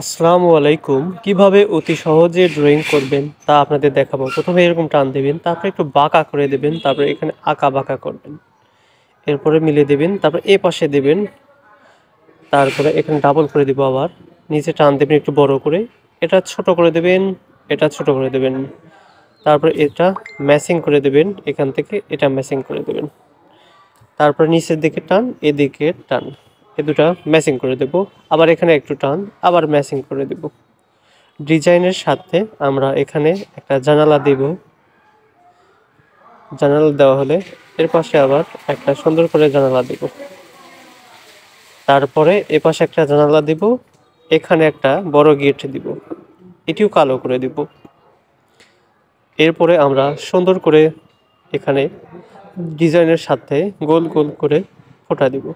আসসালামু আলাইকুম। কিভাবে অতি সহজে ড্রয়িং করবেন তা আপনাদের দেখাবো। প্রথমে এরকম টান দিবেন, তারপরে একটু বাঁকা করে দিবেন, তারপরে এখানে আঁকা-বাঁকা করবেন। এরপরে মিলিয়ে দিবেন, তারপরে পাশে দিবেন, তারপরে এখানে ডাবল করে দিব আবার। নিচে টান দিবেন একটু বড় করে। এটা ছোট করে দিবেন, এটা ছোট করে দিবেন। তারপরে এটা ম্যাচিং করে দিবেন, এখান থেকে এটা ম্যাচিং করে দিবেন। তারপরে নিচের দিকে টান, এদিকে টান। এ দুটা ম্যাচিং করে দেব। আবার এখানে একটু টান, আবার ম্যাচিং করে দেব। ডিজাইনের সাথে আমরা এখানে একটা জানালা দিব। জানালা দেওয়া হলে এর পাশে আবার একটা সুন্দর করে জানালা দিব। তারপরে এপাশে একটা জানালা দিব, এখানে একটা বড় গেট দিব। এটিও কালো করে দিব। এরপরে আমরা সুন্দর করে এখানে ডিজাইনের সাথে গোল গোল করে ফোঁটা দিব।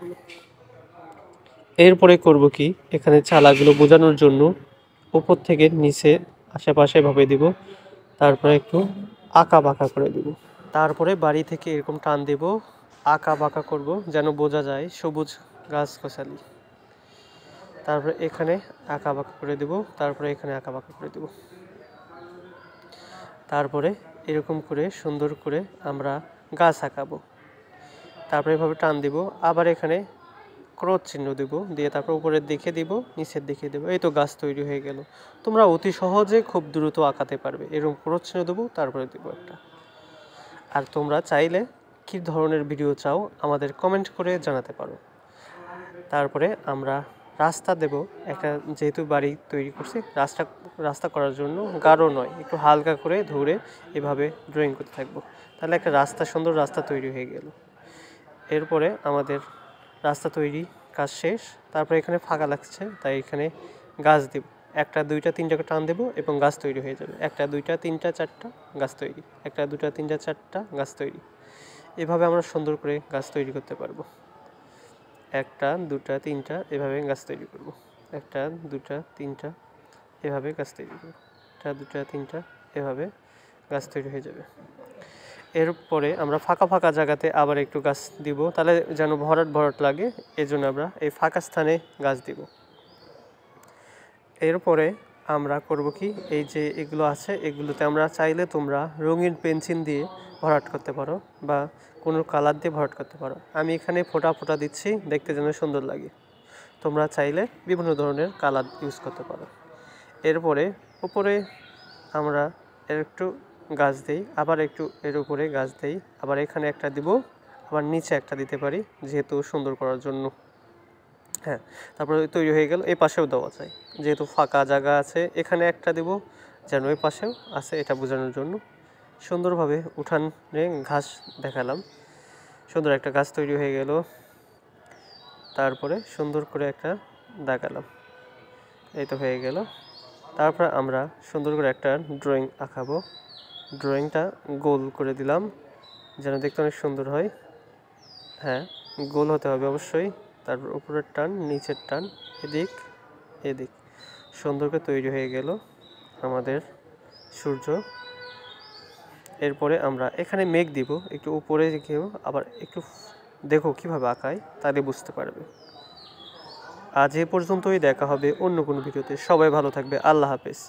এরপরে করব কি, এখানে চালাগুলো বোঝানোর জন্য উপর থেকে নিচে আশেপাশে এভাবে দিব। তারপরে একটু আঁকা-বাঁকা করে দিব। তারপরে বাড়ি থেকে এরকম টান দেব, আঁকা-বাঁকা করব যেন বোঝা যায় সবুজ গাছ-গাছালি। তারপরে এখানে আঁকা-বাঁকা করে দেব, তারপরে এখানে আঁকা-বাঁকা করে দেব। তারপরে এরকম করে সুন্দর করে আমরা গাছ আঁকাবো। তারপরে এভাবে টান দিব, আবার এখানে ক্রস চিহ্ন দেব, দিয়ে তারপর উপরের দিকে দিব, নিচের দিকে দেব। এই তো গাছ তৈরি হয়ে গেল। তোমরা অতি সহজে খুব দ্রুত আঁকাতে পারবে। এরকম ক্রস চিহ্ন দেবো, তারপরে দেব একটা। আর তোমরা চাইলে কী ধরনের ভিডিও চাও আমাদের কমেন্ট করে জানাতে পারো। তারপরে আমরা রাস্তা দেব একটা, যেহেতু বাড়ি তৈরি করছি রাস্তা করার জন্য গাঢ় নয়, একটু হালকা করে ধরে এভাবে ড্রয়িং করতে থাকবো। তাহলে একটা সুন্দর রাস্তা তৈরি হয়ে গেল। এরপরে আমাদের রাস্তা তৈরি কাজ শেষ। তারপরে এখানে ফাঁকা লাগছে, তাই এখানে গাছ দেব। একটা, দুইটা, তিনটাকে টান দেব এবং গাছ তৈরি হয়ে যাবে। একটা, দুইটা, তিনটা, চারটা, গাছ তৈরি। একটা, দুইটা, তিনটা, চারটা, গাছ তৈরি। এভাবে আমরা সুন্দর করে গাছ তৈরি করতে পারবো। একটা, দুটা, তিনটা, এভাবে গাছ তৈরি করব। একটা, দুটা, তিনটা, এভাবে গাছ তৈরি করব। একটা, দুটা, তিনটা, এভাবে গাছ তৈরি হয়ে যাবে। এরপরে আমরা ফাঁকা ফাঁকা জায়গাতে আবার একটু গাছ দিব, তাহলে যেন ভরাট ভরাট লাগে। এজন্য আমরা এই ফাঁকা স্থানে গাছ দিব। এরপরে আমরা করব কি, এই যে এগুলো আছে এগুলোতে আমরা চাইলে তোমরা রঙিন পেন্সিল দিয়ে ভরাট করতে পারো বা কোনো কালার দিয়ে ভরাট করতে পারো। আমি এখানে ফোঁটা ফোঁটা দিচ্ছি, দেখতে যেন সুন্দর লাগে। তোমরা চাইলে বিভিন্ন ধরনের কালার ইউজ করতে পারো। এরপরে উপরে আমরা একটু গাছ দেই, আবার একটু এর উপরে গাছ দেই, আবার এখানে একটা দিব, আবার নিচে একটা দিতে পারি যেহেতু সুন্দর করার জন্য। হ্যাঁ, তারপরে তৈরি হয়ে গেল। এই পাশেও দেওয়া যায়, যেহেতু ফাঁকা জায়গা আছে এখানে একটা দেব, যেন ওই পাশেও আছে এটা বোঝানোর জন্য। সুন্দরভাবে উঠানে ঘাস দেখালাম, সুন্দর একটা গাছ তৈরি হয়ে গেল। তারপরে সুন্দর করে একটা দেখালাম, এই তো হয়ে গেল। তারপর আমরা সুন্দর করে একটা ড্রয়িং আঁকাবো। ড্রয়িংটা গোল করে দিলাম যেন দেখতে অনেক সুন্দর হয়। হ্যাঁ, গোল হতে হবে অবশ্যই। তারপর উপরের টান, নিচের টান, এদিক এদিক, সুন্দর করে তৈরি হয়ে গেল আমাদের সূর্য। এরপরে আমরা এখানে মেঘ দিব, একটু উপরে গিয়েও আবার একটু দেখো কীভাবে আঁকায়, তাহলে বুঝতে পারবে। আজ এ পর্যন্তই, দেখা হবে অন্য কোনো ভিডিওতে। সবাই ভালো থাকবে। আল্লাহ হাফেজ।